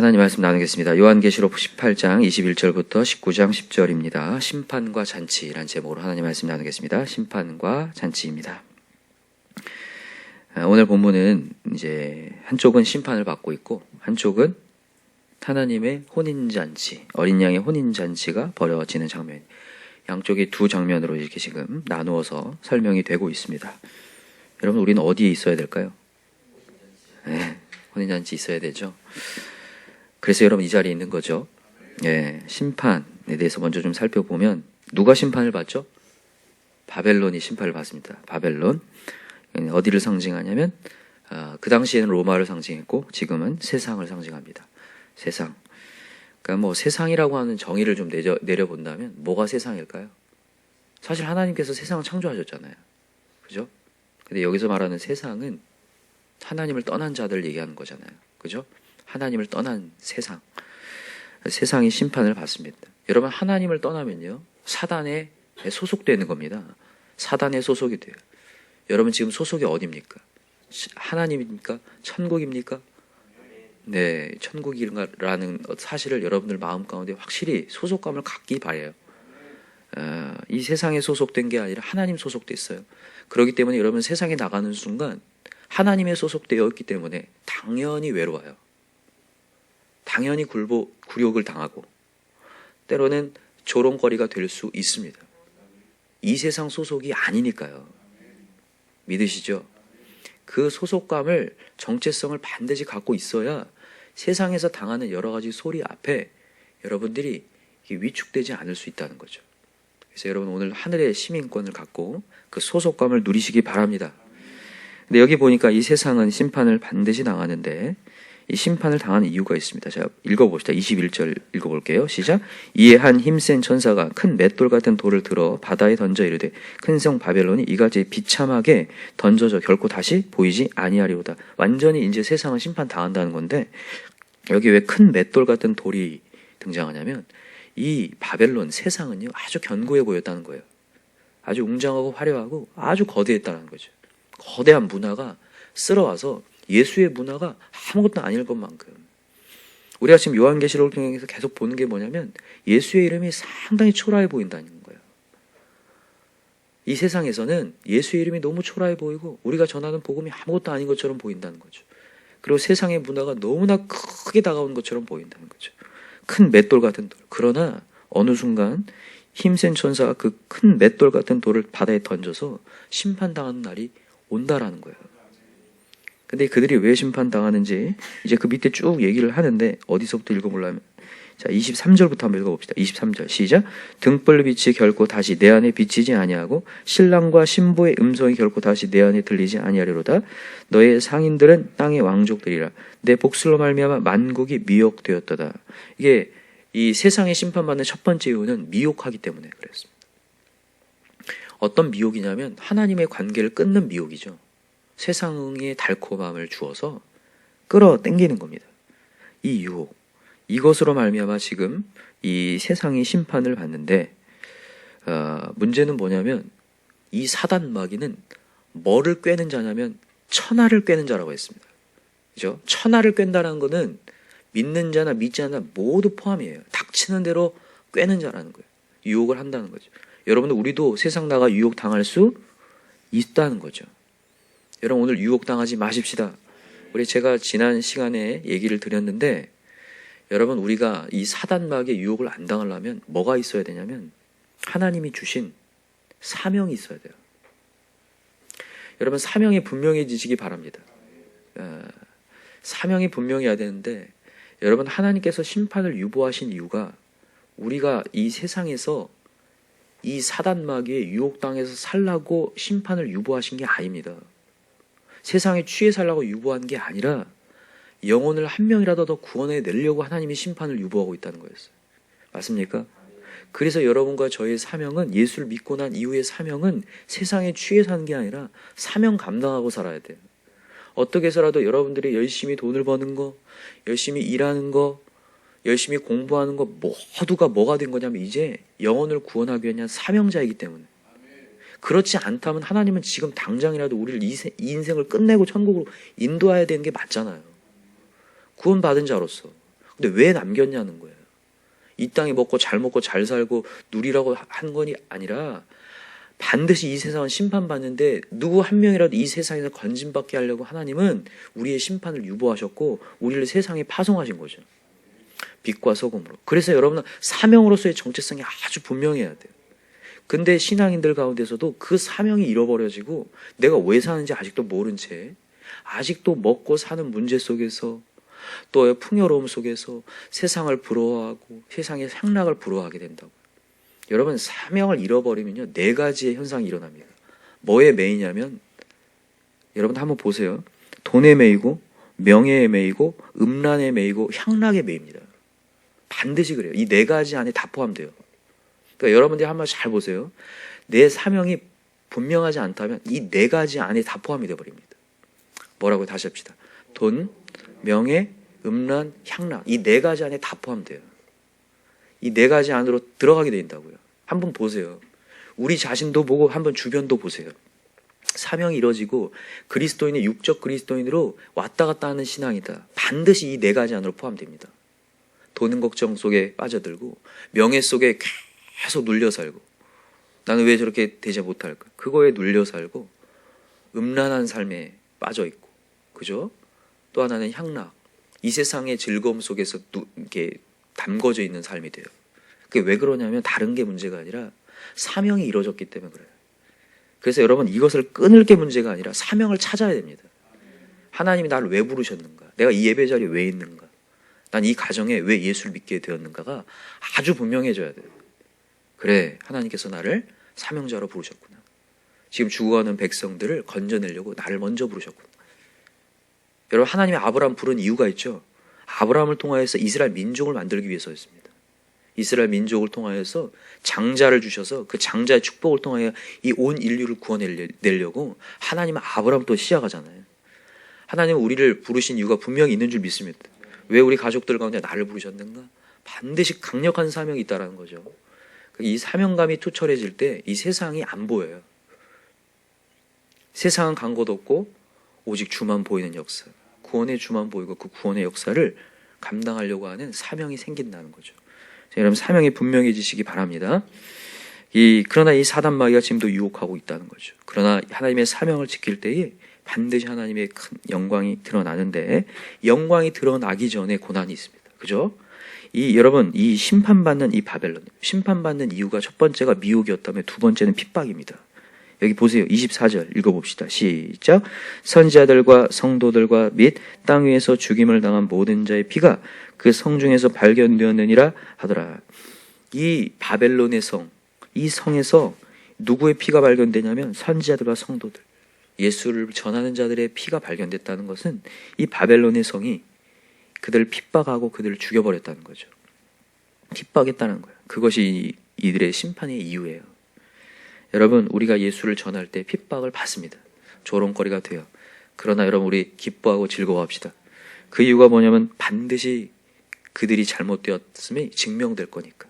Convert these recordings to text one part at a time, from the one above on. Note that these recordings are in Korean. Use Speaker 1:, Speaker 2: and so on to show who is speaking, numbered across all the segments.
Speaker 1: 하나님 말씀 나누겠습니다. 요한계시록 18장 21절부터 19장 10절입니다. 심판과 잔치라는 제목으로 하나님 말씀 나누겠습니다. 심판과 잔치입니다. 오늘 본문은 이제 한쪽은 심판을 받고 있고 한쪽은 하나님의 혼인잔치, 어린 양의 혼인잔치가 벌어지는 장면. 양쪽이 두 장면으로 이렇게 지금 나누어서 설명이 되고 있습니다. 여러분, 우리는 어디에 있어야 될까요? 네, 혼인잔치 있어야 되죠. 그래서 여러분 이 자리에 있는 거죠. 예, 심판에 대해서 먼저 좀 살펴보면 누가 심판을 받죠? 바벨론이 심판을 받습니다. 바벨론. 어디를 상징하냐면 그 당시에는 로마를 상징했고 지금은 세상을 상징합니다. 세상. 그러니까 뭐 세상이라고 하는 정의를 좀 내려본다면 뭐가 세상일까요? 사실 하나님께서 세상을 창조하셨잖아요. 그죠? 근데 여기서 말하는 세상은 하나님을 떠난 자들 얘기하는 거잖아요. 그죠? 하나님을 떠난 세상. 세상이 심판을 받습니다. 여러분, 하나님을 떠나면요, 사단에 소속되는 겁니다. 사단에 소속이 돼요. 여러분 지금 소속이 어디입니까? 하나님입니까? 천국입니까? 네, 천국이라는 사실을 여러분들 마음 가운데 확실히 소속감을 갖기 바라요. 이 세상에 소속된 게 아니라 하나님 소속됐어요. 그렇기 때문에 여러분 세상에 나가는 순간 하나님에 소속되어 있기 때문에 당연히 외로워요. 당연히 굴욕을 당하고 때로는 조롱거리가 될 수 있습니다. 이 세상 소속이 아니니까요. 믿으시죠? 그 소속감을, 정체성을 반드시 갖고 있어야 세상에서 당하는 여러 가지 소리 앞에 여러분들이 위축되지 않을 수 있다는 거죠. 그래서 여러분 오늘 하늘의 시민권을 갖고 그 소속감을 누리시기 바랍니다. 근데 여기 보니까 이 세상은 심판을 반드시 당하는데 이 심판을 당하는 이유가 있습니다. 자, 읽어봅시다. 21절 읽어볼게요. 시작. 이에 한 힘센 천사가 큰 맷돌 같은 돌을 들어 바다에 던져 이르되 큰 성 바벨론이 이같이 비참하게 던져져 결코 다시 보이지 아니하리로다. 완전히 이제 세상은 심판 당한다는 건데 여기 왜 큰 맷돌 같은 돌이 등장하냐면 이 바벨론 세상은요 아주 견고해 보였다는 거예요. 아주 웅장하고 화려하고 아주 거대했다는 거죠. 거대한 문화가 쓸어와서 예수의 문화가 아무것도 아닐 것만큼 우리가 지금 요한계시록을 통해서 계속 보는 게 뭐냐면 예수의 이름이 상당히 초라해 보인다는 거예요. 이 세상에서는 예수의 이름이 너무 초라해 보이고 우리가 전하는 복음이 아무것도 아닌 것처럼 보인다는 거죠. 그리고 세상의 문화가 너무나 크게 다가오는 것처럼 보인다는 거죠. 큰 맷돌 같은 돌. 그러나 어느 순간 힘센 천사가 그 큰 맷돌 같은 돌을 바다에 던져서 심판당하는 날이 온다라는 거예요. 근데 그들이 왜 심판당하는지 이제 그 밑에 쭉 얘기를 하는데 어디서부터 읽어보려면 자 23절부터 한번 읽어봅시다. 23절 시작. 등불빛이 결코 다시 내 안에 비치지 아니하고 신랑과 신부의 음성이 결코 다시 내 안에 들리지 아니하리로다. 너의 상인들은 땅의 왕족들이라. 내 복술로 말미암아 만국이 미혹되었도다. 이게 이 세상에 심판받는 첫 번째 이유는 미혹하기 때문에 그랬습니다. 어떤 미혹이냐면 하나님의 관계를 끊는 미혹이죠. 세상의 달콤함을 주어서 끌어당기는 겁니다. 이 유혹, 이것으로 말미암아 지금 이 세상이 심판을 받는데 문제는 뭐냐면 이 사단 마귀는 뭐를 꿰는 자냐면 천하를 꿰는 자라고 했습니다. 그죠? 천하를 꿰는다는 거는 믿는 자나 믿지 않는 자 모두 포함이에요. 닥치는 대로 꿰는 자라는 거예요. 유혹을 한다는 거죠. 여러분들 우리도 세상 나가 유혹 당할 수 있다는 거죠. 여러분 오늘 유혹당하지 마십시다. 우리 제가 지난 시간에 얘기를 드렸는데 여러분 우리가 이 사단 마귀의 유혹을 안 당하려면 뭐가 있어야 되냐면 하나님이 주신 사명이 있어야 돼요. 여러분 사명이 분명해지시기 바랍니다. 사명이 분명해야 되는데 여러분 하나님께서 심판을 유보하신 이유가 우리가 이 세상에서 이 사단 마귀의 유혹당해서 살라고 심판을 유보하신 게 아닙니다. 세상에 취해 살라고 유보한 게 아니라 영혼을 한 명이라도 더 구원해 내려고 하나님이 심판을 유보하고 있다는 거였어요. 맞습니까? 그래서 여러분과 저의 사명은 예수를 믿고 난 이후의 사명은 세상에 취해 사는 게 아니라 사명 감당하고 살아야 돼요. 어떻게 해서라도 여러분들이 열심히 돈을 버는 거, 열심히 일하는 거, 열심히 공부하는 거 모두가 뭐가 된 거냐면 이제 영혼을 구원하기 위한 사명자이기 때문에 그렇지 않다면 하나님은 지금 당장이라도 우리를 이 인생을 끝내고 천국으로 인도해야 되는 게 맞잖아요. 구원받은 자로서. 근데 왜 남겼냐는 거예요. 이 땅에 먹고 잘 살고 누리라고 한 건이 아니라 반드시 이 세상은 심판받는데 누구 한 명이라도 이 세상에서 건진받게 하려고 하나님은 우리의 심판을 유보하셨고 우리를 세상에 파송하신 거죠. 빛과 소금으로. 그래서 여러분은 사명으로서의 정체성이 아주 분명해야 돼요. 근데 신앙인들 가운데서도 그 사명이 잃어버려지고 내가 왜 사는지 아직도 모른 채 아직도 먹고 사는 문제 속에서 또 풍요로움 속에서 세상을 부러워하고 세상의 향락을 부러워하게 된다고요. 여러분 사명을 잃어버리면요 4가지의 현상이 일어납니다. 뭐에 매이냐면 여러분 한번 보세요. 돈에 매이고 명예에 매이고 음란에 매이고 향락에 매입니다. 반드시 그래요. 이 4가지 안에 다 포함돼요. 그러니까 여러분들이 한번 잘 보세요. 내 사명이 분명하지 않다면 이 4가지 안에 다 포함이 되어버립니다. 뭐라고 다시 합시다. 돈, 명예, 음란, 향락 이 4가지 안에 다 포함돼요. 이 4가지 안으로 들어가게 된다고요. 한번 보세요. 우리 자신도 보고 한번 주변도 보세요. 사명이 이루어지고 그리스도인의 육적 그리스도인으로 왔다 갔다 하는 신앙이다. 반드시 이 4가지 안으로 포함됩니다. 돈 걱정 속에 빠져들고 명예 속에 계속 눌려 살고 나는 왜 저렇게 되지 못할까? 그거에 눌려 살고 음란한 삶에 빠져 있고 그죠? 또 하나는 향락. 이 세상의 즐거움 속에서 이렇게 담궈져 있는 삶이 돼요. 그게 왜 그러냐면 다른 게 문제가 아니라 사명이 이루어졌기 때문에 그래요. 그래서 여러분 이것을 끊을 게 문제가 아니라 사명을 찾아야 됩니다. 하나님이 나를 왜 부르셨는가? 내가 이 예배 자리에 왜 있는가? 난 이 가정에 왜 예수를 믿게 되었는가가 아주 분명해져야 돼요. 그래, 하나님께서 나를 사명자로 부르셨구나. 지금 죽어가는 백성들을 건져내려고 나를 먼저 부르셨구나. 여러분 하나님이 아브라함 부른 이유가 있죠. 아브라함을 통하여서 이스라엘 민족을 만들기 위해서였습니다. 이스라엘 민족을 통하여서 장자를 주셔서 그 장자의 축복을 통하여 이 온 인류를 구원내려고 하나님은 아브라함부터 시작하잖아요. 하나님은 우리를 부르신 이유가 분명히 있는 줄 믿습니다. 왜 우리 가족들 가운데 나를 부르셨는가? 반드시 강력한 사명이 있다는 거죠. 이 사명감이 투철해질 때 이 세상이 안 보여요. 세상은 간 곳 없고 오직 주만 보이는 역사. 구원의 주만 보이고 그 구원의 역사를 감당하려고 하는 사명이 생긴다는 거죠. 여러분 사명이 분명해지시기 바랍니다. 그러나 이 사단 마귀가 지금도 유혹하고 있다는 거죠. 그러나 하나님의 사명을 지킬 때에 반드시 하나님의 큰 영광이 드러나는데 영광이 드러나기 전에 고난이 있습니다. 그죠? 여러분 이 심판받는 이 바벨론 심판받는 이유가 첫 번째가 미혹이었다면 두 번째는 핍박입니다. 여기 보세요. 24절 읽어봅시다. 시작. 선지자들과 성도들과 및 땅 위에서 죽임을 당한 모든 자의 피가 그 성 중에서 발견되었느니라 하더라. 이 바벨론의 성, 이 성에서 누구의 피가 발견되냐면 선지자들과 성도들, 예수를 전하는 자들의 피가 발견됐다는 것은 이 바벨론의 성이 그들을 핍박하고 그들을 죽여버렸다는 거죠. 핍박했다는 거예요. 그것이 이들의 심판의 이유예요. 여러분 우리가 예수를 전할 때 핍박을 받습니다. 조롱거리가 돼요. 그러나 여러분 우리 기뻐하고 즐거워합시다. 그 이유가 뭐냐면 반드시 그들이 잘못되었음이 증명될 거니까.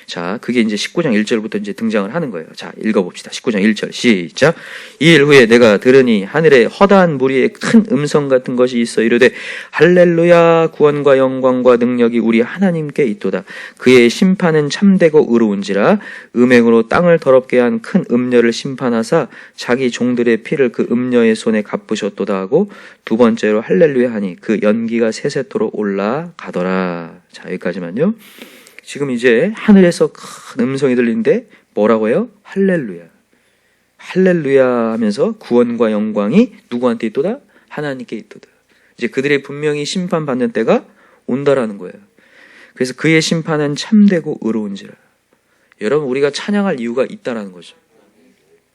Speaker 1: 자, 그게 이제 19장 1절부터 이제 등장을 하는 거예요. 자, 읽어봅시다. 19장 1절 시작. 이 일 후에 내가 들으니 하늘에 허다한 무리의 큰 음성 같은 것이 있어 이르되 할렐루야 구원과 영광과 능력이 우리 하나님께 있도다. 그의 심판은 참되고 의로운지라 음행으로 땅을 더럽게 한 큰 음녀를 심판하사 자기 종들의 피를 그 음녀의 손에 갚으셨도다 하고 두 번째로 할렐루야 하니 그 연기가 세세토록 올라가더라. 자, 여기까지만요. 지금 이제 하늘에서 큰 음성이 들리는데 뭐라고 해요? 할렐루야. 할렐루야 하면서 구원과 영광이 누구한테 있도다? 하나님께 있도다. 이제 그들의 분명히 심판받는 때가 온다라는 거예요. 그래서 그의 심판은 참되고 의로운지라. 여러분 우리가 찬양할 이유가 있다라는 거죠.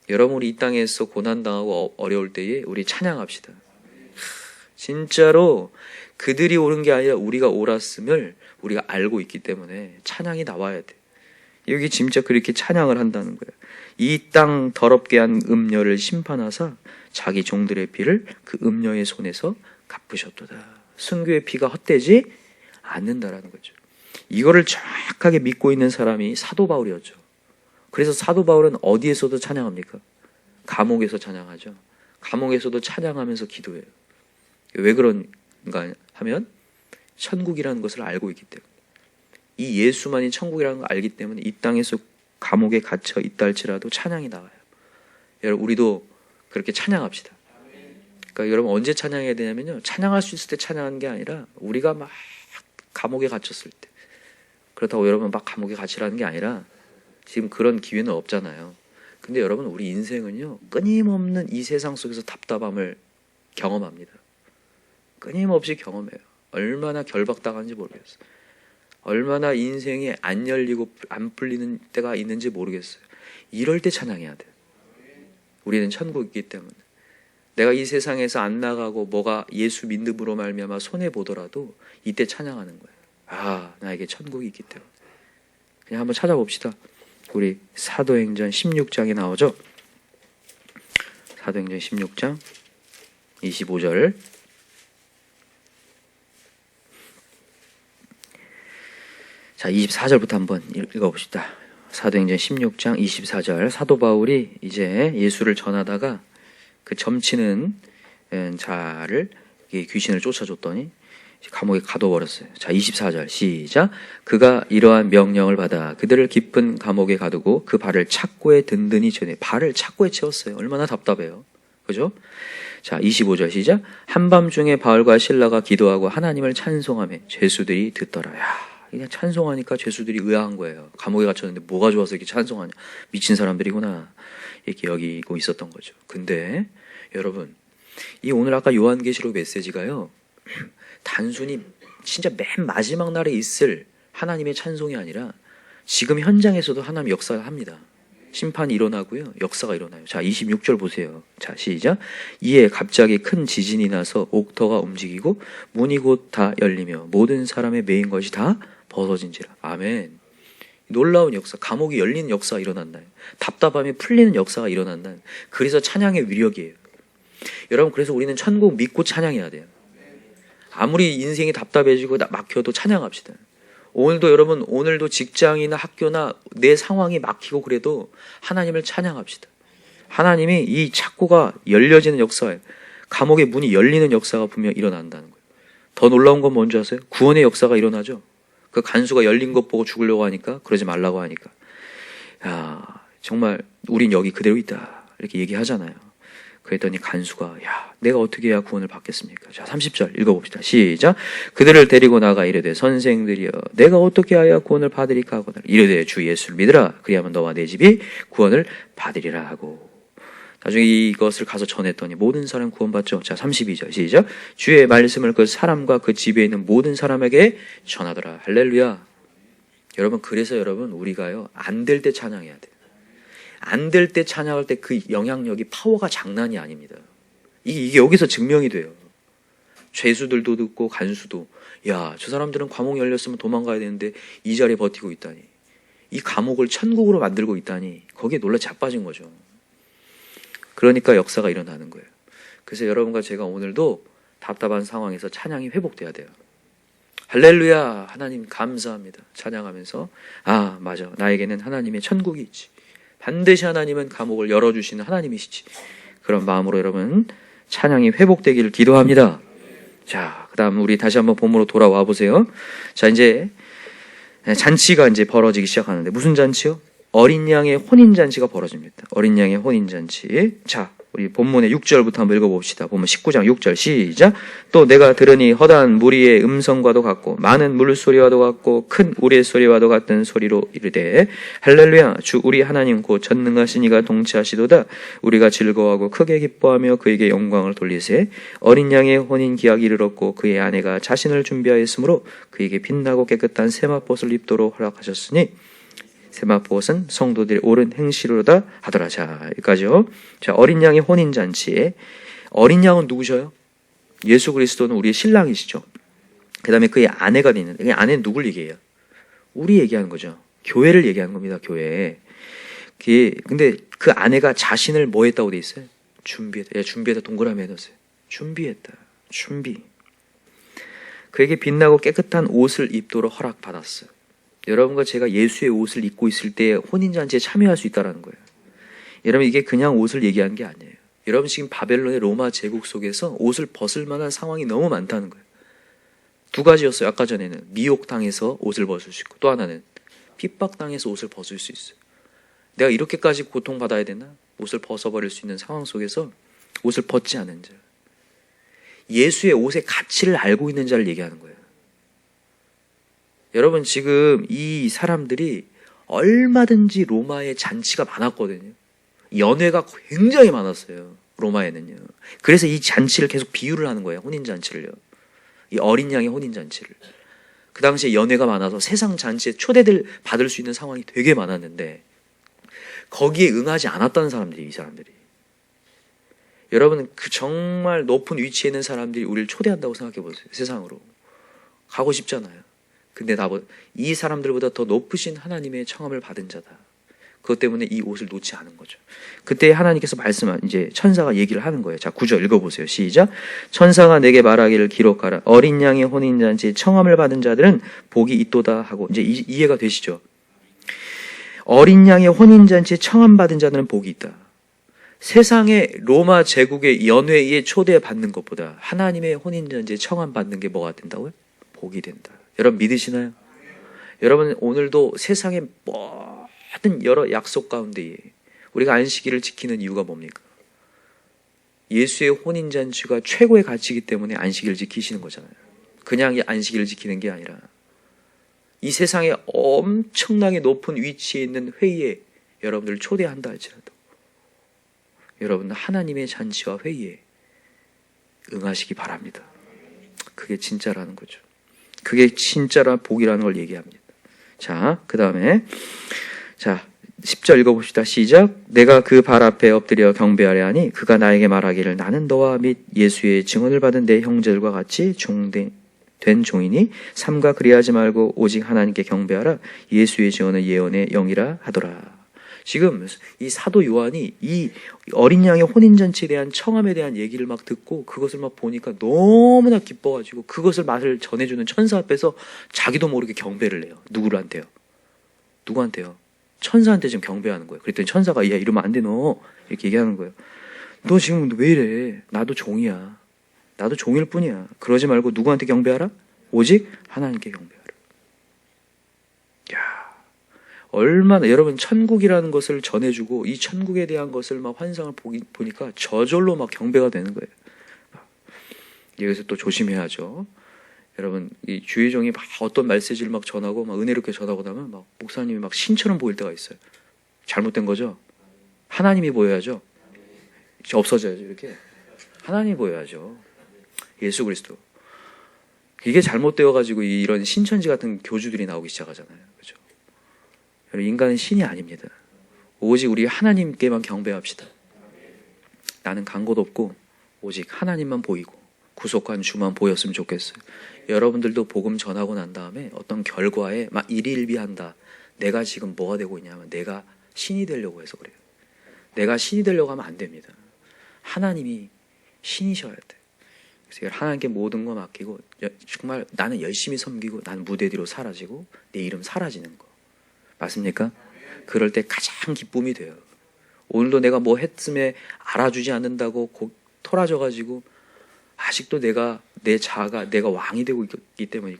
Speaker 1: 여러분 우리 이 땅에서 고난당하고 어려울 때에 우리 찬양합시다. 진짜로 그들이 옳은 게 아니라 우리가 옳았음을 우리가 알고 있기 때문에 찬양이 나와야 돼. 여기 진짜 그렇게 찬양을 한다는 거예요. 이 땅 더럽게 한 음녀를 심판하사 자기 종들의 피를 그 음녀의 손에서 갚으셨도다. 순교의 피가 헛되지 않는다라는 거죠. 이거를 정확하게 믿고 있는 사람이 사도 바울이었죠. 그래서 사도 바울은 어디에서도 찬양합니까? 감옥에서 찬양하죠. 감옥에서도 찬양하면서 기도해요. 왜 그런가 하면 천국이라는 것을 알고 있기 때문에. 이 예수만이 천국이라는 걸 알기 때문에 이 땅에서 감옥에 갇혀 있다 할지라도 찬양이 나와요. 여러분 우리도 그렇게 찬양합시다. 그러니까 여러분 언제 찬양해야 되냐면요, 찬양할 수 있을 때 찬양하는 게 아니라 우리가 막 감옥에 갇혔을 때. 그렇다고 여러분 막 감옥에 갇히라는 게 아니라 지금 그런 기회는 없잖아요. 근데 여러분 우리 인생은요, 끊임없는 이 세상 속에서 답답함을 경험합니다. 끊임없이 경험해요. 얼마나 결박당한지 모르겠어요. 얼마나 인생이 안 열리고 안 풀리는 때가 있는지 모르겠어요. 이럴 때 찬양해야 돼요. 우리는 천국이기 때문에. 내가 이 세상에서 안 나가고 뭐가 예수 믿음으로 말미암아 손해 보더라도 이때 찬양하는 거예요. 아, 나에게 천국이 있기 때문에. 그냥 한번 찾아봅시다. 우리 사도행전 16장에 나오죠. 사도행전 16장 25절. 자, 24절부터 한번 읽어봅시다. 사도행전 16장 24절. 사도 바울이 이제 예수를 전하다가 그 점치는 자를, 귀신을 쫓아줬더니 감옥에 가둬버렸어요. 자, 24절 시작. 그가 이러한 명령을 받아 그들을 깊은 감옥에 가두고 그 발을 착고에 든든히 채워. 발을 착고에 채웠어요. 얼마나 답답해요. 그죠? 자, 25절 시작. 한밤중에 바울과 실라가 기도하고 하나님을 찬송하며 죄수들이 듣더라. 야, 그냥 찬송하니까 죄수들이 의아한 거예요. 감옥에 갇혔는데 뭐가 좋아서 이렇게 찬송하냐. 미친 사람들이구나. 이렇게 여기고 있었던 거죠. 근데 여러분, 이 오늘 아까 요한계시록 메시지가요, 단순히 진짜 맨 마지막 날에 있을 하나님의 찬송이 아니라 지금 현장에서도 하나님 역사를 합니다. 심판이 일어나고요, 역사가 일어나요. 자, 26절 보세요. 자, 시작. 이에 갑자기 큰 지진이 나서 옥터가 움직이고 문이 곧 다 열리며 모든 사람의 매인 것이 다 벗어진지라. 아멘. 놀라운 역사, 감옥이 열리는 역사가 일어난다. 답답함이 풀리는 역사가 일어난다. 그래서 찬양의 위력이에요. 여러분, 그래서 우리는 천국 믿고 찬양해야 돼요. 아무리 인생이 답답해지고 막혀도 찬양합시다. 오늘도 여러분, 오늘도 직장이나 학교나 내 상황이 막히고 그래도 하나님을 찬양합시다. 하나님이 이 착고가 열려지는 역사에, 감옥의 문이 열리는 역사가 분명 일어난다는 거예요. 더 놀라운 건 뭔지 아세요? 구원의 역사가 일어나죠. 그 간수가 열린 것 보고 죽으려고 하니까, 그러지 말라고 하니까, 야, 정말 우린 여기 그대로 있다 이렇게 얘기하잖아요. 그랬더니 간수가, 야, 내가 어떻게 해야 구원을 받겠습니까? 자, 30절 읽어봅시다. 시작. 그들을 데리고 나가 이르되 선생들이여, 내가 어떻게 하여 구원을 받으리까 하거늘 이르되 주 예수를 믿으라. 그리하면 너와 내 집이 구원을 받으리라 하고. 나중에 이것을 가서 전했더니 모든 사람 구원받죠. 자, 32절 시작. 주의 말씀을 그 사람과 그 집에 있는 모든 사람에게 전하더라. 할렐루야. 여러분, 그래서 여러분, 우리가요, 안 될 때 찬양해야 돼요. 안 될 때 찬양할 때 그 영향력이, 파워가 장난이 아닙니다. 이게 여기서 증명이 돼요. 죄수들도 듣고 간수도, 야, 저 사람들은 감옥 열렸으면 도망가야 되는데 이 자리에 버티고 있다니, 이 감옥을 천국으로 만들고 있다니, 거기에 놀라 자빠진 거죠. 그러니까 역사가 일어나는 거예요. 그래서 여러분과 제가 오늘도 답답한 상황에서 찬양이 회복돼야 돼요. 할렐루야, 하나님 감사합니다. 찬양하면서, 아, 맞아, 나에게는 하나님의 천국이 있지. 반드시 하나님은 감옥을 열어주시는 하나님이시지. 그런 마음으로 여러분 찬양이 회복되기를 기도합니다. 자, 그 다음 우리 다시 한번 봄으로 돌아와 보세요. 자, 이제 잔치가 이제 벌어지기 시작하는데, 무슨 잔치요? 어린 양의 혼인잔치가 벌어집니다. 어린 양의 혼인잔치. 자, 우리 본문의 6절부터 한번 읽어봅시다. 본문 19장 6절 시작. 또 내가 들으니 허다한 무리의 음성과도 같고 많은 물소리와도 같고 큰 우리의 소리와도 같은 소리로 이르되 할렐루야, 주 우리 하나님 곧 전능하신 이가 동치하시도다. 우리가 즐거워하고 크게 기뻐하며 그에게 영광을 돌리세. 어린 양의 혼인 기약이 이르렀고 그의 아내가 자신을 준비하였으므로 그에게 빛나고 깨끗한 세마포옷을 입도록 허락하셨으니 세마포옷은 성도들의 옳은 행실로다 하더라. 자, 여기까지요. 자, 어린 양의 혼인잔치에 어린 양은 누구셔요? 예수 그리스도는 우리의 신랑이시죠. 그 다음에 그의 아내가 있는데, 그 아내는 누굴 얘기해요? 우리 얘기하는 거죠. 교회를 얘기하는 겁니다. 교회. 근데 그 아내가 자신을 뭐 했다고 돼 있어요? 준비했다. 준비했다 동그라미 해놨어요. 준비했다. 준비. 그에게 빛나고 깨끗한 옷을 입도록 허락받았어요. 여러분과 제가 예수의 옷을 입고 있을 때 혼인잔치에 참여할 수 있다는 거예요. 여러분, 이게 그냥 옷을 얘기하는 게 아니에요. 여러분, 지금 바벨론의 로마 제국 속에서 옷을 벗을 만한 상황이 너무 많다는 거예요. 두 가지였어요. 아까 전에는 미혹당해서 옷을 벗을 수 있고, 또 하나는 핍박당해서 옷을 벗을 수 있어요. 내가 이렇게까지 고통받아야 되나? 옷을 벗어버릴 수 있는 상황 속에서 옷을 벗지 않은 자, 예수의 옷의 가치를 알고 있는 자를 얘기하는 거예요. 여러분, 지금 이 사람들이 얼마든지 로마에 잔치가 많았거든요. 연회가 굉장히 많았어요, 로마에는요. 그래서 이 잔치를 계속 비유를 하는 거예요. 혼인잔치를요. 이 어린 양의 혼인잔치를. 그 당시에 연회가 많아서 세상 잔치에 초대를 받을 수 있는 상황이 되게 많았는데 거기에 응하지 않았다는 사람들이, 이 사람들이. 여러분, 그 정말 높은 위치에 있는 사람들이 우리를 초대한다고 생각해 보세요. 세상으로 가고 싶잖아요. 근데 이 사람들보다 더 높으신 하나님의 청함을 받은 자다. 그것 때문에 이 옷을 놓지 않은 거죠. 그때 하나님께서 이제 천사가 얘기를 하는 거예요. 자, 9절 읽어보세요. 시작. 천사가 내게 말하기를 기록하라. 어린 양의 혼인잔치에 청함을 받은 자들은 복이 있도다 하고. 이제 이해가 되시죠? 어린 양의 혼인잔치에 청함 받은 자들은 복이 있다. 세상의 로마 제국의 연회에 초대받는 것보다 하나님의 혼인잔치에 청함 받는 게 뭐가 된다고요? 복이 된다. 여러분 믿으시나요? 여러분, 오늘도 세상의 모든 여러 약속 가운데에 우리가 안식일을 지키는 이유가 뭡니까? 예수의 혼인잔치가 최고의 가치이기 때문에 안식일을 지키시는 거잖아요. 그냥 안식일을 지키는 게 아니라 이 세상에 엄청나게 높은 위치에 있는 회의에 여러분들을 초대한다 할지라도 여러분은 하나님의 잔치와 회의에 응하시기 바랍니다. 그게 진짜라는 거죠. 그게 진짜라 복이라는 걸 얘기합니다. 자, 그 다음에 10절 읽어봅시다. 시작. 내가 그 발 앞에 엎드려 경배하려 하니 그가 나에게 말하기를 나는 너와 및 예수의 증언을 받은 내 형제들과 같이 된 종이니 삼가 그리하지 말고 오직 하나님께 경배하라. 예수의 증언은 예언의 영이라 하더라. 지금 이 사도 요한이 이 어린 양의 혼인잔치에 대한 청함에 대한 얘기를 막 듣고 그것을 막 보니까 너무나 기뻐가지고 그것을 말을 전해주는 천사 앞에서 자기도 모르게 경배를 해요. 누구한테요? 천사한테 지금 경배하는 거예요. 그랬더니 천사가 야 이러면 안 돼 너 이렇게 얘기하는 거예요. 너 지금 왜 이래? 나도 종이야. 나도 종일 뿐이야. 그러지 말고 누구한테 경배하라? 오직 하나님께 경배하라. 야, 얼마나 여러분 천국이라는 것을 전해주고 이 천국에 대한 것을 막 환상을 보니까 저절로 막 경배가 되는 거예요. 여기서 또 조심해야죠. 여러분, 이 주의종이 막 어떤 메시지를 막 전하고 막 은혜롭게 전하고 나면 막 목사님이 막 신처럼 보일 때가 있어요. 잘못된 거죠. 하나님이 보여야죠. 없어져야죠. 이렇게 하나님이 보여야죠. 예수 그리스도. 이게 잘못되어가지고 이런 신천지 같은 교주들이 나오기 시작하잖아요. 그렇죠? 인간은 신이 아닙니다. 오직 우리 하나님께만 경배합시다. 나는 간 곳 없고 오직 하나님만 보이고 구속한 주만 보였으면 좋겠어요. 여러분들도 복음 전하고 난 다음에 어떤 결과에 막 일희일비한다. 내가 지금 뭐가 되고 있냐면 내가 신이 되려고 해서 그래요. 내가 신이 되려고 하면 안 됩니다. 하나님이 신이셔야 돼. 그래서 하나님께 모든 거 맡기고 정말 나는 열심히 섬기고 나는 무대 뒤로 사라지고 내 이름 사라지는 거. 맞습니까? 그럴 때 가장 기쁨이 돼요. 오늘도 내가 뭐 했음에 알아주지 않는다고 토라져가지고 아직도 내가 내 자아가 내가 왕이 되고 있기 때문에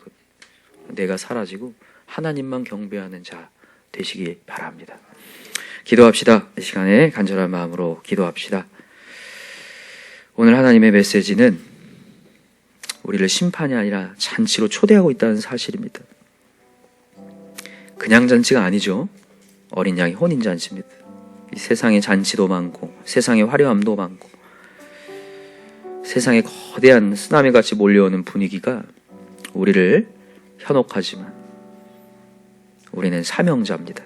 Speaker 1: 내가 사라지고 하나님만 경배하는 자 되시기 바랍니다. 기도합시다. 이 시간에 간절한 마음으로 기도합시다. 오늘 하나님의 메시지는 우리를 심판이 아니라 잔치로 초대하고 있다는 사실입니다. 그냥 잔치가 아니죠. 어린 양의 혼인잔치입니다. 이 세상의 잔치도 많고 세상의 화려함도 많고 세상에 거대한 쓰나미같이 몰려오는 분위기가 우리를 현혹하지만 우리는 사명자입니다.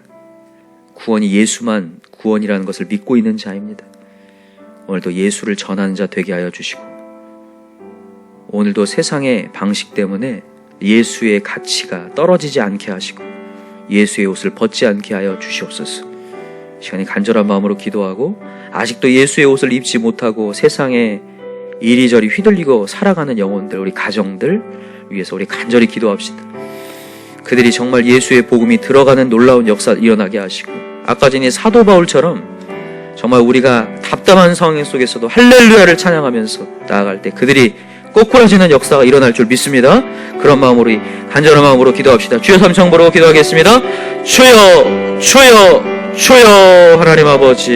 Speaker 1: 구원이 예수만 구원이라는 것을 믿고 있는 자입니다. 오늘도 예수를 전하는 자 되게 하여 주시고 오늘도 세상의 방식 때문에 예수의 가치가 떨어지지 않게 하시고 예수의 옷을 벗지 않게 하여 주시옵소서. 시간이 간절한 마음으로 기도하고 아직도 예수의 옷을 입지 못하고 세상에 이리저리 휘둘리고 살아가는 영혼들, 우리 가정들 위해서 우리 간절히 기도합시다. 그들이 정말 예수의 복음이 들어가는 놀라운 역사 일어나게 하시고 아까 전에 사도 바울처럼 정말 우리가 답답한 상황 속에서도 할렐루야를 찬양하면서 나아갈 때 그들이 꼬꾸라지는 역사가 일어날 줄 믿습니다. 그런 마음으로, 간절한 마음으로 기도합시다. 주여 삼창부로 기도하겠습니다. 주여, 주여, 주여. 하나님 아버지,